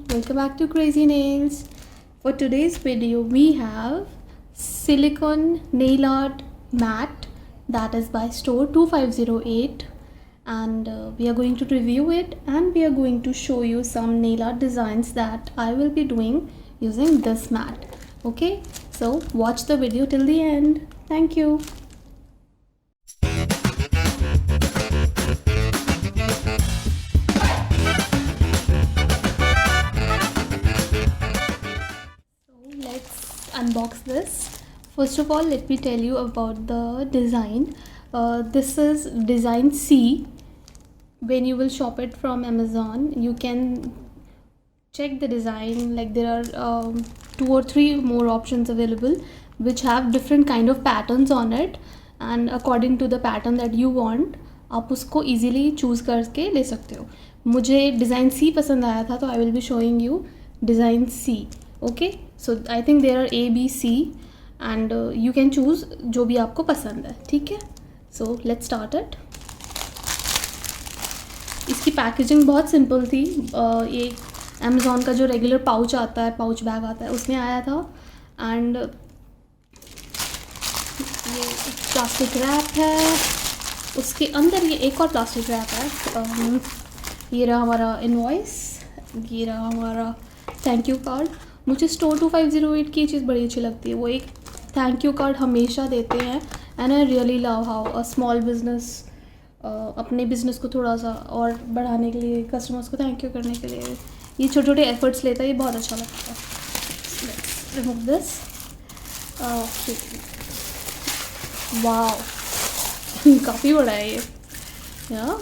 welcome back to Crazy Nails. For today's video we have silicone nail art mat that is by store 2508, and we are going to review it and we are going to show you some nail art designs that I will be doing using this mat. Okay, so watch the video till the end. Thank you. Let's unbox this. First of all, let me tell you about the design. This is design C. When you will shop it from Amazon, you can check the design. Like there are 2 or 3 more options available which have different kind of patterns on it, and according to the pattern that you want आप उसको easily choose करके ले सकते हो. मुझे design C पसंद आया था, तो I will be showing you design C. Okay, so I think there are A, B, C and you can choose जो भी आपको पसंद है. ठीक है, so let's start it. इसकी पैकेजिंग बहुत सिंपल थी. ये अमेज़ॉन का जो रेगुलर पाउच आता है, पाउच बैग आता है, उसमें आया था. एंड ये प्लास्टिक रैप है. उसके अंदर ये एक और प्लास्टिक रैप है. ये रहा हमारा इनवॉइस, ये रहा हमारा थैंक यू कार्ड. मुझे स्टोर 2508 की चीज़ बड़ी अच्छी लगती है. वो एक थैंक यू कार्ड हमेशा देते हैं, and I really love how a small business अपने बिज़नेस को थोड़ा सा और बढ़ाने के लिए, कस्टमर्स को थैंक यू करने के लिए ये छोटे छोटे एफर्ट्स लेता है. ये बहुत अच्छा लगता है. Remove this. वाव, काफ़ी बड़ा है ये. या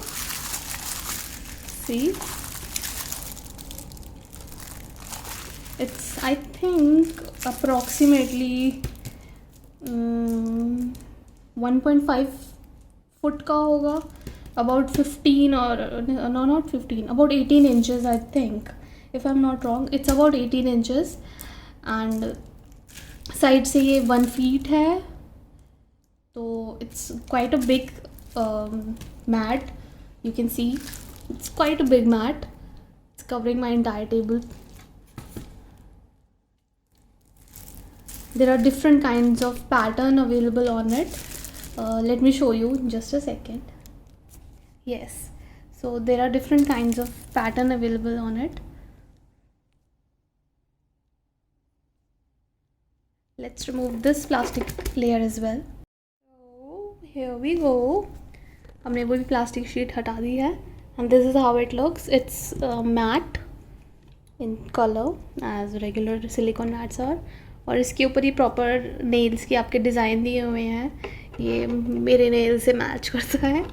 see, it's I think approximately 1.5 foot का होगा. about 15 or no, not 15, about 18 inches I think, if I'm not wrong. It's about 18 inches and side से ये 1 feet है, तो it's quite a big mat. You can see it's quite a big mat. It's covering my entire table. There are different kinds of pattern available on it. Let me show you in just a second. Yes, so there are different kinds of pattern available on it. Let's remove this plastic layer as well. So here we go. हमने वो भी plastic sheet हटा दी है, and this is how it looks. It's matte in color as regular silicone mats are. और इसके ऊपर ये proper nails की आपके डिज़ाइन दिए हुए हैं. ये मेरे नेल से मैच करता है.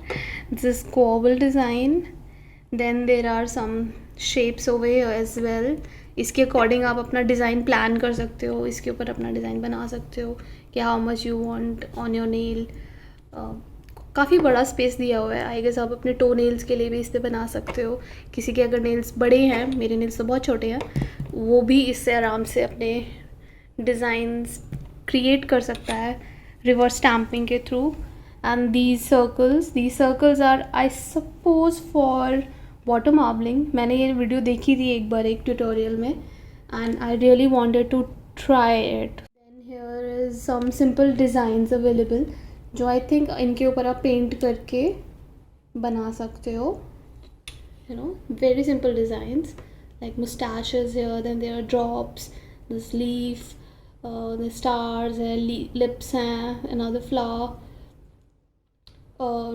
दिस इज कोवल design. Then there are some shapes over here as well. इसके अकॉर्डिंग आप अपना डिज़ाइन प्लान कर सकते हो, इसके ऊपर अपना डिज़ाइन बना सकते हो कि how much you want on your nail. काफ़ी बड़ा स्पेस दिया हुआ है. आई गेस आप अपने टो नेल्स के लिए भी इस पर बना सकते हो. किसी के अगर नेल्स बड़े हैं, मेरे नेल्स तो बहुत छोटे हैं, वो भी इससे आराम से अपने डिज़ाइंस क्रिएट कर सकता है रिवर्स स्टैम्पिंग के through. And these circles are I suppose for water marbling. मैंने ये वीडियो देखी थी एक बार एक ट्यूटोरियल में, and I really wanted to try it. Then here is some simple designs available जो आई थिंक इनके ऊपर आप पेंट करके बना सकते हो. You know, very simple designs like mustaches here. Then there are drops, this leaf, the stars है, lips हैं, another flower,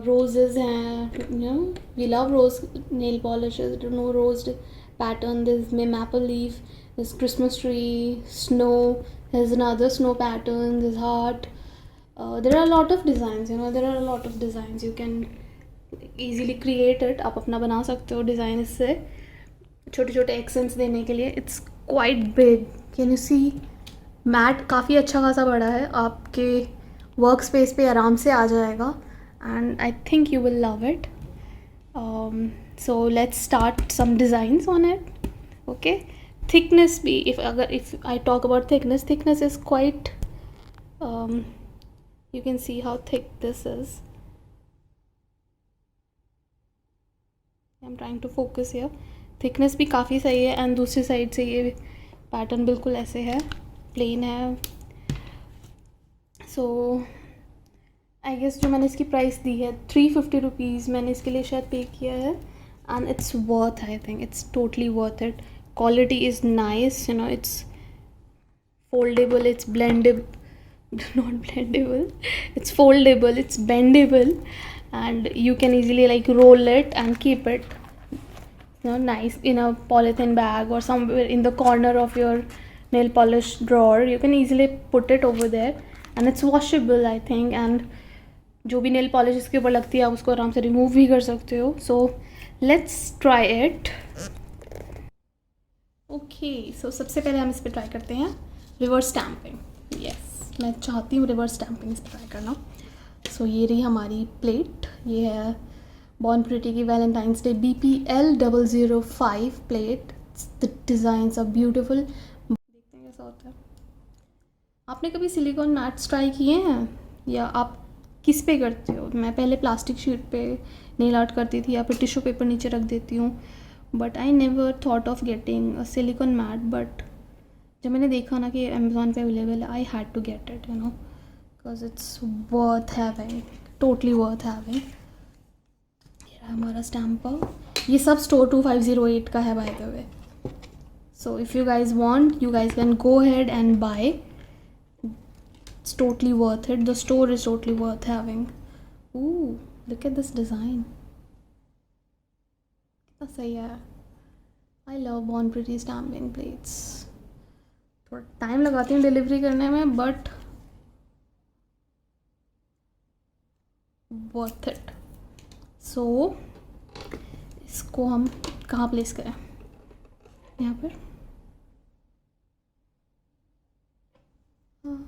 roses हैं. You know, we love rose nail polishes. No rose pattern. This में maple leaf, this Christmas tree, snow. There's another snow pattern. This heart. There are a lot of designs. You know, there are a lot of designs. You can easily create it. आप अपना बना सकते हो design इससे छोटे छोटे accents देने के लिए. It's quite big. Can you see? Mat काफ़ी अच्छा खासा बड़ा है, आपके वर्क स्पेस पे आराम से आ जाएगा, and I think you will love it. So let's start some designs on it. Okay, thickness भी, if I talk about thickness is quite, you can see how thick this is. I'm trying to focus here. Thickness भी काफ़ी सही है and दूसरी side से ये pattern बिल्कुल ऐसे है, प्लेन है. सो आई गेस जो मैंने इसकी प्राइस दी है 350 रुपीज़ मैंने इसके लिए शायद पे किया है. And it's worth, I think it's totally worth it. Quality is nice, you know, it's foldable, it's blendable, not blendable, it's foldable, it's bendable, and you can easily like roll it and keep it, you know, nice in a polythene bag or somewhere in the corner of your nail polish drawer. You can easily put it over there and it's washable, I think, and जो भी nail polish इसके ऊपर लगती है आप उसको आराम से रिमूव भी कर सकते हो. So let's try it. Okay, so सबसे पहले हम इस पर ट्राई करते हैं रिवर्स स्टैम्पिंग. यस, मैं चाहती हूँ रिवर्स स्टैम्पिंग इस पर ट्राई करना. सो ये रही हमारी प्लेट. ये है बॉर्न प्रिटी की Valentine's Day BPL005 plate. The designs are beautiful. देखते हैं कैसा होता है. आपने कभी सिलिकॉन मैट्स ट्राई किए हैं या आप किस पे करते हो? मैं पहले प्लास्टिक शीट पे नेल आर्ट करती थी या फिर टिश्यू पेपर नीचे रख देती हूँ. But I never thought of getting a silicone mat. बट जब मैंने देखा ना कि अमेज़ॉन पे अवेलेबल है, I had to get it, you know, because it's worth having, totally worth having. ये रहा हमारा स्टैम्पर. ये सब स्टोर 2508 का है by the way. So if you guys want, you guys can go ahead and buy. It's totally worth it. The store is totally worth having. Ooh, look at this design. कितना सही है. I love Born Pretty stamping plates. थोड़ा time लगाती हूँ delivery करने में, but worth it. सो इसको हम कहाँ प्लेस करें? यहाँ पर. हाँ,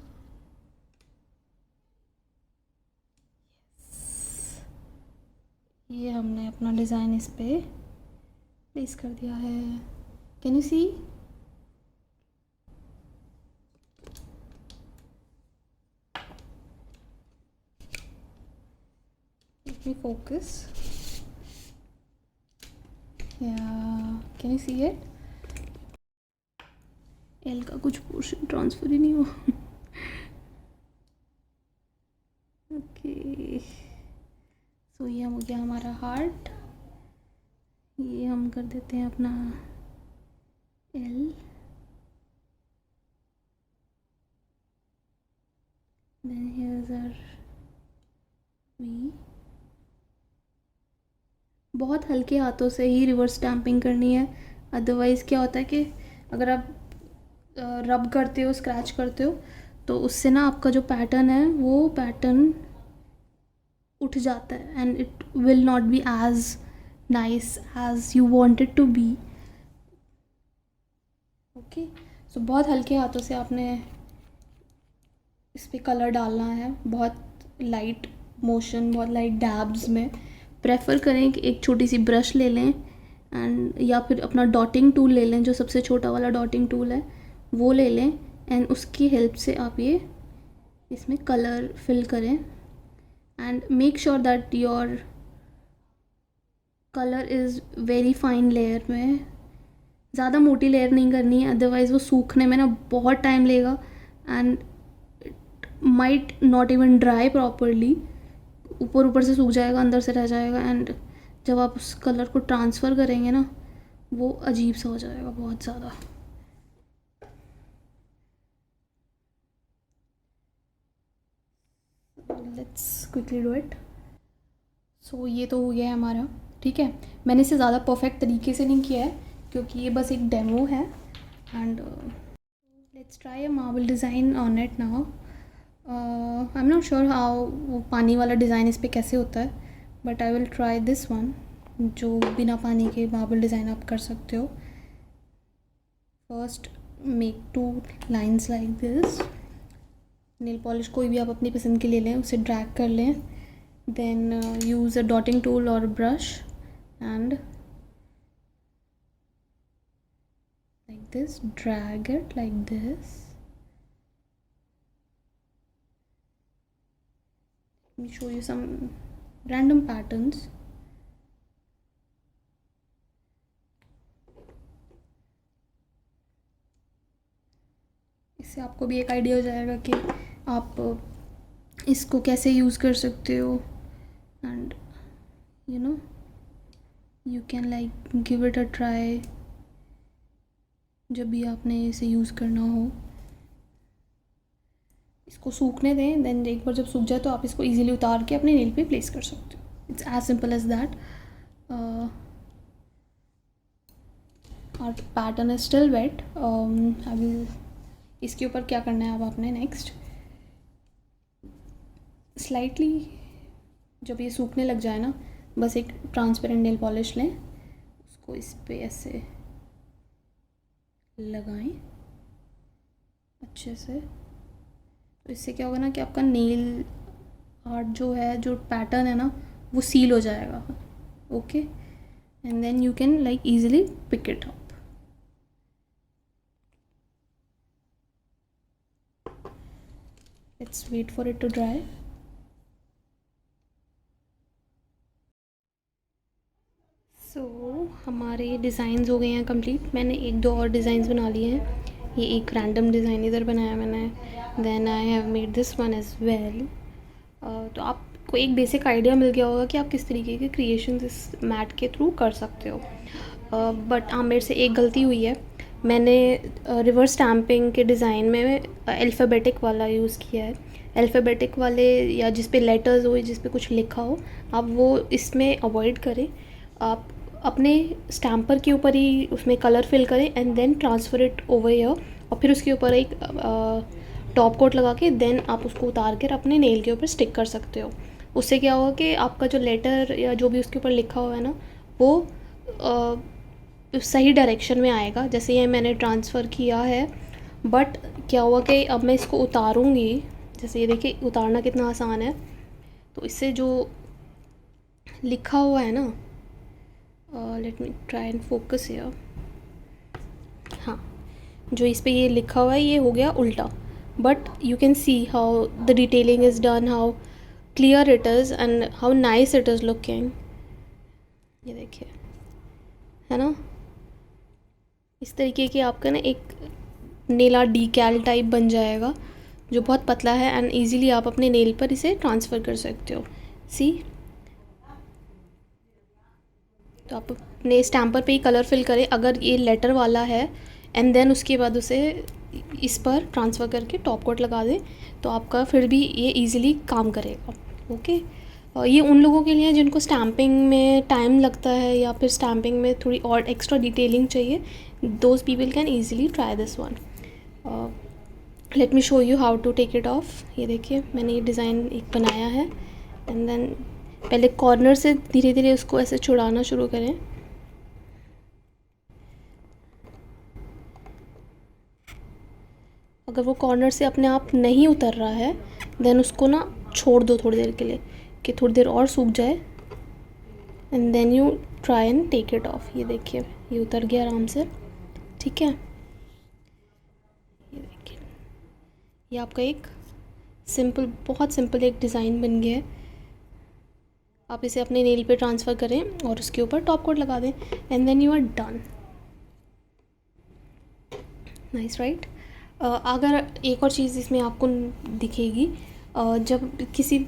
ये हमने अपना डिज़ाइन इस पे प्लेस कर दिया है. Can you see? Let me focus. Yeah, can you see it? L का कुछ पोर्शन ट्रांसफ़र ही नहीं हुआ. ओके, सो ये हो गया हमारा हार्ट. ये हम कर देते हैं अपना L. Then here's our V. बहुत हल्के हाथों से ही रिवर्स स्टैम्पिंग करनी है. अदरवाइज़ क्या होता है कि अगर आप रब करते हो, स्क्रैच करते हो, तो उससे ना आपका जो पैटर्न है वो पैटर्न उठ जाता है and it will not be as nice as you wanted to be. Okay, so बहुत हल्के हाथों से आपने इस पर कलर डालना है. बहुत लाइट मोशन, बहुत लाइट डैब्स में. प्रेफर करें कि एक छोटी सी ब्रश ले लें एंड या फिर अपना डॉटिंग टूल ले लें, जो सबसे छोटा वाला डॉटिंग टूल है वो ले लें. एंड उसकी हेल्प से आप ये इसमें कलर फिल करें. And make sure that your colour is very fine layer में. ज़्यादा मोटी लेयर नहीं करनी है, अदरवाइज़ वो सूखने में ना बहुत टाइम लेगा and it might not even dry properly. ऊपर ऊपर से सूख जाएगा, अंदर से रह जाएगा. एंड जब आप उस कलर को ट्रांसफ़र करेंगे ना, वो अजीब सा हो जाएगा बहुत ज़्यादा. Let's quickly do it. So ये तो हो गया है हमारा. ठीक है, मैंने इसे ज़्यादा परफेक्ट तरीके से नहीं किया है क्योंकि ये बस एक डेमो है. And let's try a marble design on it now. I am not sure how वो पानी वाला डिज़ाइन इस पर कैसे होता है, but I will try this one, जो बिना पानी के मार्बल डिज़ाइन आप कर सकते हो. First make 2 lines like this. Nail polish कोई भी आप अपनी पसंद की ले लें, उसे ड्रैग कर लें. देन यूज़ अ डॉटिंग टूल और brush and like this, drag it like this. Let me show you some random patterns. इससे आपको भी एक आइडिया हो जाएगा कि आप इसको कैसे यूज़ कर सकते हो, and you know you can like give it a try जब भी आपने इसे यूज़ करना हो। इसको सूखने दें, देन एक बार जब सूख जाए तो आप इसको इजीली उतार के अपने नेल पे प्लेस कर सकते हो। It's as simple as that. और पैटर्न इज स्टिल वेट। अभी इसके ऊपर क्या करना है अब आपने नेक्स्ट, स्लाइटली जब ये सूखने लग जाए ना, बस एक ट्रांसपेरेंट नेल पॉलिश लें, उसको इस पे ऐसे लगाएं अच्छे से। तो इससे क्या होगा ना कि आपका नेल आर्ट जो है, जो पैटर्न है ना, वो सील हो जाएगा। Okay, and then you can like easily pick it up. Let's wait for it to dry. हमारे डिज़ाइंस हो गए हैं कंप्लीट। मैंने एक दो और डिज़ाइंस बना लिए हैं। ये एक रैंडम डिज़ाइन इधर बनाया मैंने, then I have made this one as well. तो आपको एक बेसिक आइडिया मिल गया होगा कि आप किस तरीके के क्रिएशंस इस मैट के थ्रू कर सकते हो। बट मेरे से एक गलती हुई है, मैंने रिवर्स स्टैम्पिंग के डिज़ाइन में अल्फ़ाबेटिक वाला यूज़ किया है। अल्फ़ाबेटिक वाले या जिस पे लेटर्स हो, जिस पे कुछ लिखा हो, आप वो इसमें अवॉइड करें। आप अपने स्टैम्पर के ऊपर ही उसमें कलर फिल करें and then transfer it over here, और फिर उसके ऊपर एक टॉप कोट लगा के देन आप उसको उतार कर अपने नेल के ऊपर स्टिक कर सकते हो। उससे क्या होगा कि आपका जो लेटर या जो भी उसके ऊपर लिखा हुआ है ना, वो सही डायरेक्शन में आएगा। जैसे ये मैंने ट्रांसफ़र किया है, बट क्या हुआ कि अब मैं इसको उतारूँगी, जैसे ये देखिए उतारना कितना आसान है। तो इससे जो लिखा हुआ है ना, let me try and focus here. हाँ, जो इस पे ये लिखा हुआ है ये हो गया उल्टा, but you can see how the detailing is done, how clear it is and how nice it is looking. ये देखिए, है ना, इस तरीके की आपका ना एक नेल आर्ट डीकैल टाइप बन जाएगा, जो बहुत पतला है एंड ईज़िली आप अपने नेल पर इसे ट्रांसफ़र कर सकते हो। सी, तो आप अपने स्टैम्पर पे ही कलर फिल करें अगर ये लेटर वाला है, एंड देन उसके बाद उसे इस पर ट्रांसफ़र करके टॉप कोट लगा दें, तो आपका फिर भी ये इजीली काम करेगा। ओके, ये उन लोगों के लिए जिनको स्टैम्पिंग में टाइम लगता है या फिर स्टैम्पिंग में थोड़ी और एक्स्ट्रा डिटेलिंग चाहिए, those people can easily try this one. Let me show you how to take it off. ये देखिए मैंने ये डिज़ाइन एक बनाया है, एंड देन पहले कॉर्नर से धीरे धीरे उसको ऐसे छुड़ाना शुरू करें। अगर वो कॉर्नर से अपने आप नहीं उतर रहा है, देन उसको ना छोड़ दो थोड़ी देर के लिए, कि थोड़ी देर और सूख जाए, and then you try and take it off. ये देखिए ये उतर गया आराम से, ठीक है। ये देखिए, ये आपका एक सिंपल, बहुत सिंपल एक डिज़ाइन बन गया है। आप इसे अपने नेल पे ट्रांसफ़र करें और उसके ऊपर टॉप कोट लगा दें, and then you are done. Nice, right. अगर एक और चीज़ इसमें आपको दिखेगी, जब किसी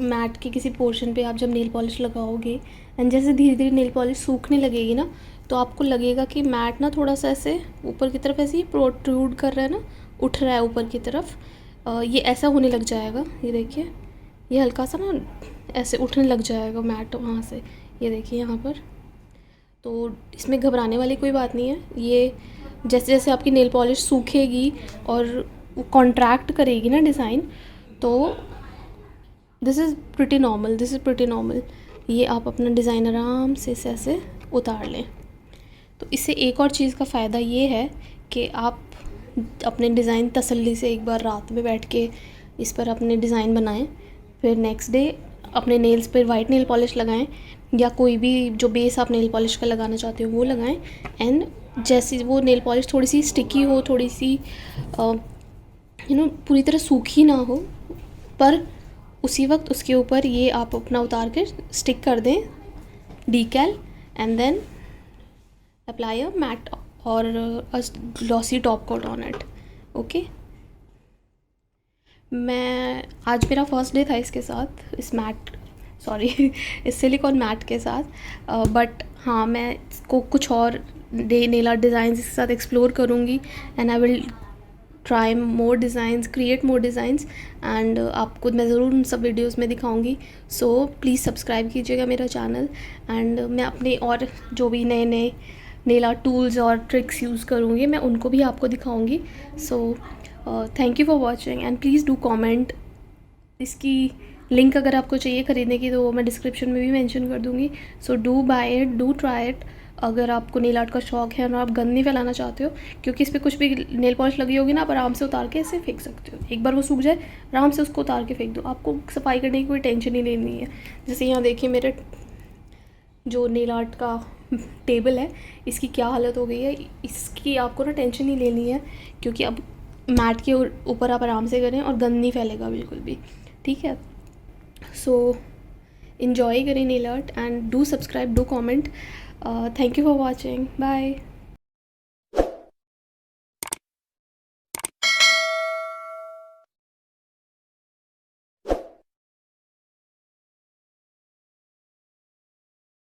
मैट के किसी पोर्शन पे आप जब नेल पॉलिश लगाओगे एंड जैसे धीरे धीरे नेल पॉलिश सूखने लगेगी ना, तो आपको लगेगा कि मैट ना थोड़ा सा ऐसे ऊपर की तरफ ऐसे ही प्रोट्रूड कर रहा है ना, उठ रहा है ऊपर की तरफ। ये ऐसा होने लग जाएगा। ये देखिए ये हल्का सा ना ऐसे उठने लग जाएगा मैट वहाँ से। ये देखिए यहाँ पर। तो इसमें घबराने वाली कोई बात नहीं है। ये जैसे जैसे आपकी नेल पॉलिश सूखेगी और वो कॉन्ट्रैक्ट करेगी ना डिज़ाइन, तो दिस इज़ प्रिटी नॉर्मल। ये आप अपना डिज़ाइन आराम से ऐसे उतार लें। तो इससे एक और चीज़ का फ़ायदा ये है कि आप अपने डिज़ाइन तसल्ली से एक बार रात में बैठ के इस पर अपने डिज़ाइन बनाएं, फिर नेक्स्ट डे अपने नेल्स पर वाइट नेल पॉलिश लगाएं, या कोई भी जो बेस आप नेल पॉलिश का लगाना चाहते हो वो लगाएं, एंड जैसे वो नेल पॉलिश थोड़ी सी स्टिकी हो, थोड़ी सी पूरी तरह सूखी ना हो, पर उसी वक्त उसके ऊपर ये आप अपना उतार कर स्टिक कर दें decal, and then apply a matte और a glossy top coat on it. Okay, मैं आज मेरा फर्स्ट डे था इसके साथ, इस मैट इस सिलिकॉन मैट के साथ। बट हाँ, मैं इसको कुछ और नेल आर्ट डिज़ाइंस इसके साथ एक्सप्लोर करूँगी and I will try more designs, create more designs and आपको मैं ज़रूर उन सब वीडियोज़ में दिखाऊँगी। सो प्लीज़ सब्सक्राइब कीजिएगा मेरा चैनल एंड मैं अपने और जो भी नए नए नेल आर्ट टूल्स और ट्रिक्स यूज़ करूँगी मैं उनको भी आपको दिखाऊँगी। So thank you for watching and please do comment. इसकी लिंक अगर आपको चाहिए ख़रीदने की तो वो मैं डिस्क्रिप्शन में भी मेंशन कर दूँगी। So do buy it, do try it अगर आपको नेल आर्ट का शौक़ है और आप गंद नहीं फैलाना चाहते हो, क्योंकि इस पर कुछ भी नेल पॉलिश लगी होगी ना, आप आराम से उतार के इसे फेंक सकते हो। एक बार वो सूख जाए आराम से उसको उतार के फेंक दो, आपको सफाई करने की कोई टेंशन ही लेनी है। जैसे यहाँ देखिए मेरे जो नेल आर्ट का टेबल है इसकी क्या हालत हो गई है, इसकी आपको ना टेंशन नहीं लेनी है, क्योंकि अब मैट के ऊपर आप आराम से करें और गंद नहीं फैलेगा बिल्कुल भी, ठीक है। सो इन्जॉय करें nail art and do subscribe, do comment. Thank you for watching, bye.